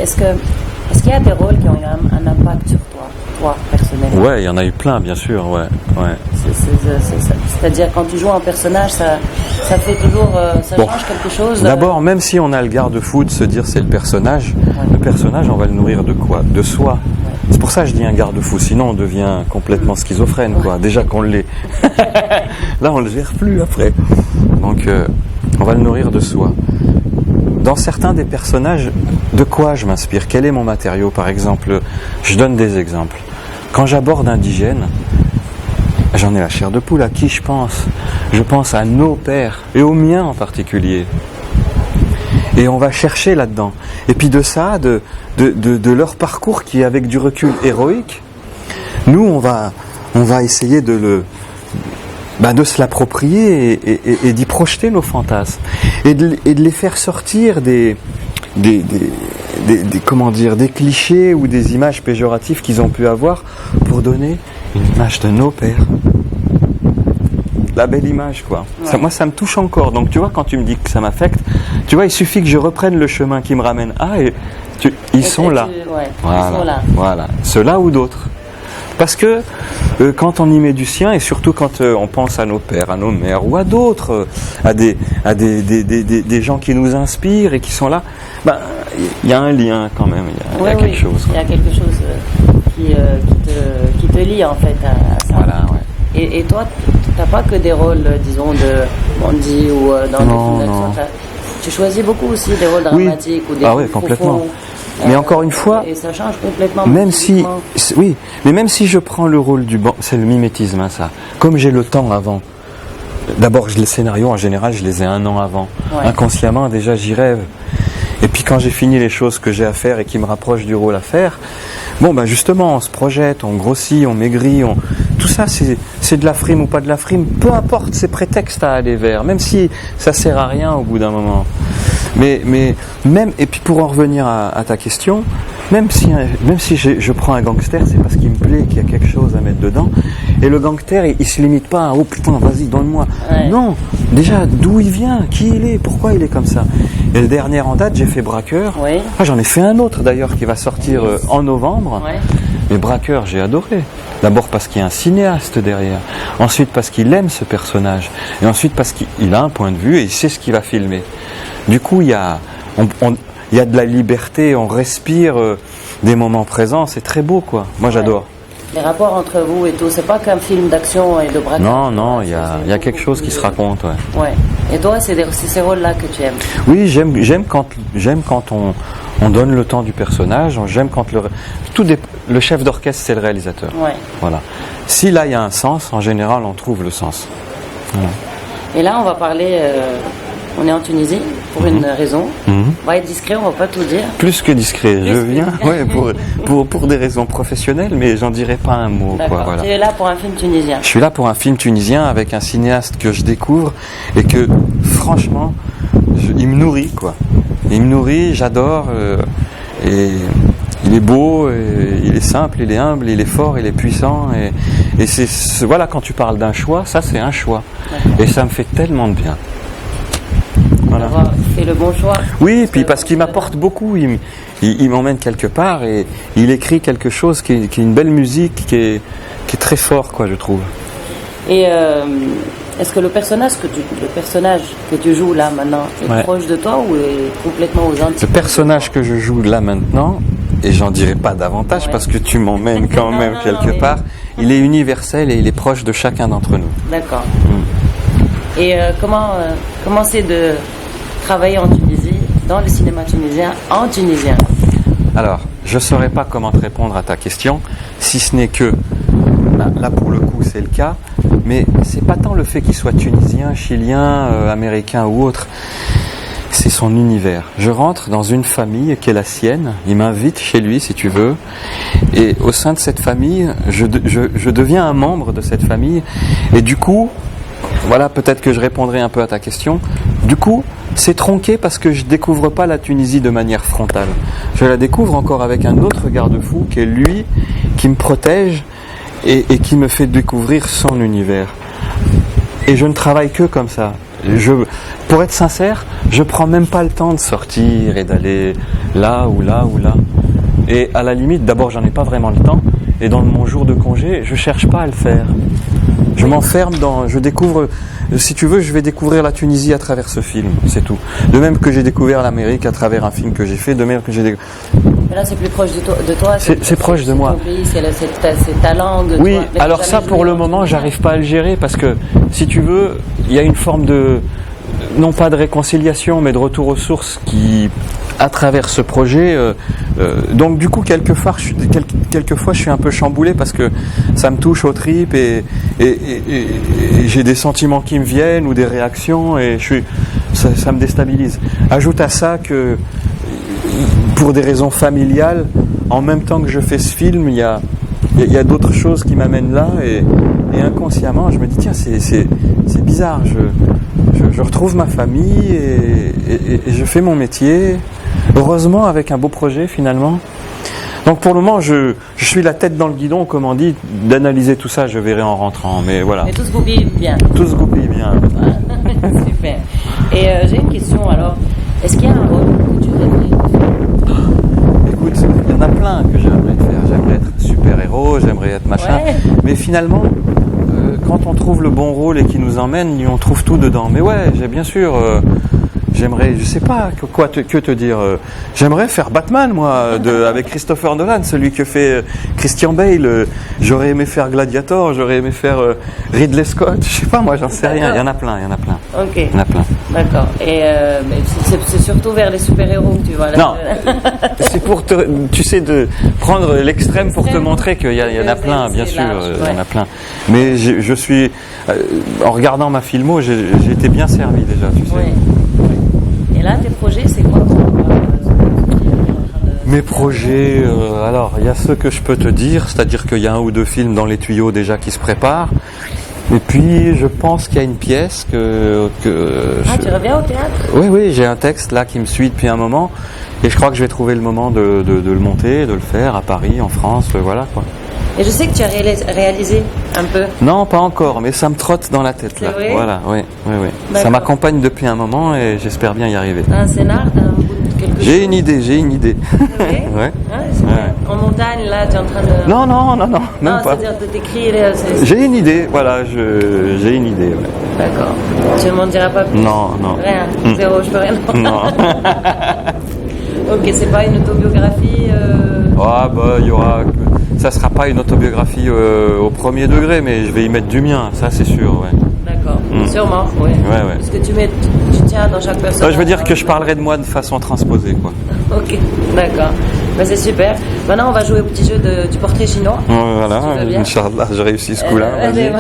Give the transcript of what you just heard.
est-ce qu'il y a des rôles qui ont eu un impact sur toi personnellement? Ouais, il y en a eu plein, bien sûr, ouais. C'est-à-dire, quand tu joues un personnage, ça fait toujours, ça change quelque chose. D'abord, même si on a le garde-fou de se dire c'est le personnage, on va le nourrir de quoi? De soi. C'est pour ça que je dis un garde-fou, sinon on devient complètement schizophrène, quoi. Déjà qu'on l'est. Là, on ne le gère plus après. Donc, on va le nourrir de soi. Dans certains des personnages, de quoi je m'inspire? Quel est mon matériau? Par exemple, je donne des exemples. Quand j'aborde indigène, j'en ai la chair de poule. À qui je pense? Je pense à nos pères, et aux miens en particulier. Et on va chercher là-dedans. Et puis de ça, de leur parcours qui est avec du recul héroïque, nous on va essayer de se l'approprier et d'y projeter nos fantasmes. Et de les faire sortir des clichés ou des images péjoratives qu'ils ont pu avoir pour donner une image de nos pères. La belle image, quoi. Ouais. Moi, ça me touche encore. Donc, tu vois, quand tu me dis que ça m'affecte, tu vois, il suffit que je reprenne le chemin qui me ramène ils sont là. Voilà. Ceux-là ou d'autres. Parce que quand on y met du sien, et surtout quand on pense à nos pères, à nos mères ou à d'autres, à des gens qui nous inspirent et qui sont là, il y a un lien quand même, il y a quelque chose. Il y a quelque chose qui te lie en fait à ça. Voilà, ouais. Et toi, tu n'as pas que des rôles, disons, de Mandy ou dans des films d'action. Tu choisis beaucoup aussi des rôles dramatiques ou des rôles complètement. profonds. Mais encore une fois, et ça change complètement. Même si je prends le rôle c'est le mimétisme, hein, ça. Comme j'ai le temps avant. D'abord, les scénarios en général, je les ai 1 an avant. Ouais. Inconsciemment, déjà, j'y rêve. Et puis quand j'ai fini les choses que j'ai à faire et qui me rapprochent du rôle à faire, justement, on se projette, on grossit, on maigrit, tout ça, c'est de la frime ou pas de la frime. Peu importe, c'est prétexte à aller vers, même si ça sert à rien au bout d'un moment. Mais même, et puis pour en revenir à ta question, même si je prends un gangster, c'est parce qu'il me plaît, qu'il y a quelque chose à mettre dedans. Et le gangster, il se limite pas à « oh putain, vas-y, donne-moi ». Non, déjà, d'où il vient, qui il est, pourquoi il est comme ça. Et le dernier en date, j'ai fait Braqueur. Oui. J'en ai fait un autre d'ailleurs qui va sortir en novembre. Oui. Mais Braqueur, j'ai adoré. D'abord parce qu'il y a un cinéaste derrière. Ensuite parce qu'il aime ce personnage. Et ensuite parce qu'il a un point de vue et il sait ce qu'il va filmer. Du coup, il y a de la liberté, on respire des moments présents, c'est très beau, quoi. Moi, j'adore. Les rapports entre vous et tout, c'est pas qu'un film d'action et de braquage. Non, il y a quelque chose qui se raconte, ouais. Et toi, c'est ces rôles-là que tu aimes? Oui, j'aime quand on donne le temps du personnage, j'aime quand le chef d'orchestre, c'est le réalisateur. Ouais. Voilà. Si là, il y a un sens, en général, on trouve le sens. Voilà. Et là, on va parler... on est en Tunisie pour une raison. On va être discret, on va pas tout dire. Plus que discret, je viens pour des raisons professionnelles, mais j'en dirai pas un mot. D'accord. Voilà. Tu es là pour un film tunisien. Je suis là pour un film tunisien avec un cinéaste que je découvre et que franchement, il me nourrit, quoi. Il me nourrit, j'adore. Et il est beau, il est simple, il est humble, il est fort, il est puissant. Et voilà, quand tu parles d'un choix, ça c'est un choix. D'accord. Et ça me fait tellement de bien. Voilà. C'est le bon choix. Oui, puis parce qu'il m'apporte beaucoup, il m'emmène quelque part et il écrit quelque chose qui est une belle musique, qui est très fort, quoi, je trouve. Et est-ce que le personnage que tu joues là maintenant est proche de toi ou est complètement aux Antilles? Le personnage que je joue là maintenant, et j'en dirai pas davantage parce que tu m'emmènes quand même quelque part, il est universel et il est proche de chacun d'entre nous. D'accord. Et comment c'est de travailler en Tunisie, dans le cinéma tunisien, en tunisien? Alors, je ne saurais pas comment te répondre à ta question, si ce n'est que, là pour le coup c'est le cas, mais c'est pas tant le fait qu'il soit tunisien, chilien, américain ou autre, c'est son univers. Je rentre dans une famille qui est la sienne, il m'invite chez lui si tu veux, et au sein de cette famille, je deviens un membre de cette famille, et du coup, voilà, peut-être que je répondrai un peu à ta question. Du coup, c'est tronqué parce que je ne découvre pas la Tunisie de manière frontale. Je la découvre encore avec un autre garde-fou qui est lui, qui me protège et qui me fait découvrir son univers. Et je ne travaille que comme ça. Pour être sincère, je prends même pas le temps de sortir et d'aller là ou là ou là. Et à la limite, d'abord, j'en ai pas vraiment le temps. Et dans mon jour de congé, je cherche pas à le faire. Je m'enferme je découvre, si tu veux, je vais découvrir la Tunisie à travers ce film, c'est tout. De même que j'ai découvert l'Amérique à travers un film que j'ai fait, de même que Mais là, c'est plus proche de toi. C'est proche de moi. Ton pays, c'est ta langue. Oui, alors ça, pour le moment, j'arrive pas à le gérer parce que, si tu veux, il y a une forme non pas de réconciliation, mais de retour aux sources qui, à travers ce projet, donc du coup quelquefois je suis un peu chamboulé parce que ça me touche aux tripes et j'ai des sentiments qui me viennent ou des réactions et ça me déstabilise. Ajoute à ça que pour des raisons familiales, en même temps que je fais ce film, il y a d'autres choses qui m'amènent là et inconsciemment je me dis tiens c'est bizarre, je retrouve ma famille et je fais mon métier, heureusement avec un beau projet finalement. Donc pour le moment je suis la tête dans le guidon, comme on dit, d'analyser tout ça je verrai en rentrant, mais voilà. Mais tout se goupille bien. Tout se goupille bien. Super. Et j'ai une question alors, est-ce qu'il y a un rôle que tu rêverais de faire? Écoute, il y en a plein que j'aimerais faire. J'aimerais être super-héros, j'aimerais être machin, mais finalement quand on trouve le bon rôle et qui nous emmène, on trouve tout dedans. Mais ouais, j'ai bien sûr, j'aimerais, je sais pas que te dire. J'aimerais faire Batman, moi, avec Christopher Nolan, celui que fait Christian Bale. J'aurais aimé faire Gladiator, j'aurais aimé faire Ridley Scott. Je sais pas, moi, j'en sais rien. Il y en a plein. Ok. Il y en a plein. D'accord. Et c'est surtout vers les super-héros que tu vas là. Non, c'est pour de prendre l'extrême pour te montrer qu'il y en a plein, bien sûr, il y en a plein. Mais je suis, en regardant ma filmo, j'ai été bien servi déjà, tu sais. Oui. Et là, tes projets, c'est quoi? Mes projets, alors, il y a ceux que je peux te dire, c'est-à-dire qu'il y a 1 ou 2 films dans les tuyaux déjà qui se préparent. Et puis, je pense qu'il y a une pièce tu reviens au théâtre? Oui, j'ai un texte là qui me suit depuis un moment. Et je crois que je vais trouver le moment de le monter, de le faire à Paris, en France, voilà quoi. Et je sais que tu as réalisé un peu. Non, pas encore, mais ça me trotte dans la tête là. C'est vrai? Voilà, oui. Ça m'accompagne depuis un moment et j'espère bien y arriver. T'as un scénar, t'as un bout de quelque chose? J'ai une idée. C'est vrai? Ouais. En montagne, là, tu es en train de... Non, même pas. C'est-à-dire de t'écrire... J'ai une idée, voilà, j'ai une idée. Ouais. D'accord. Tu ne m'en diras pas plus? Non. Rien, zéro, je peux rien. Non. Ok, c'est pas une autobiographie il y aura... Ça sera pas une autobiographie au premier degré, mais je vais y mettre du mien, ça c'est sûr, ouais. D'accord, sûrement, oui. Ouais. Parce que tu tiens dans chaque personne. Je veux dire que je parlerai de moi de façon transposée, quoi. Ok, d'accord. C'est super. Maintenant, on va jouer au petit jeu du portrait chinois. Voilà, Inch'Allah, j'ai réussi ce coup-là. Vas-y.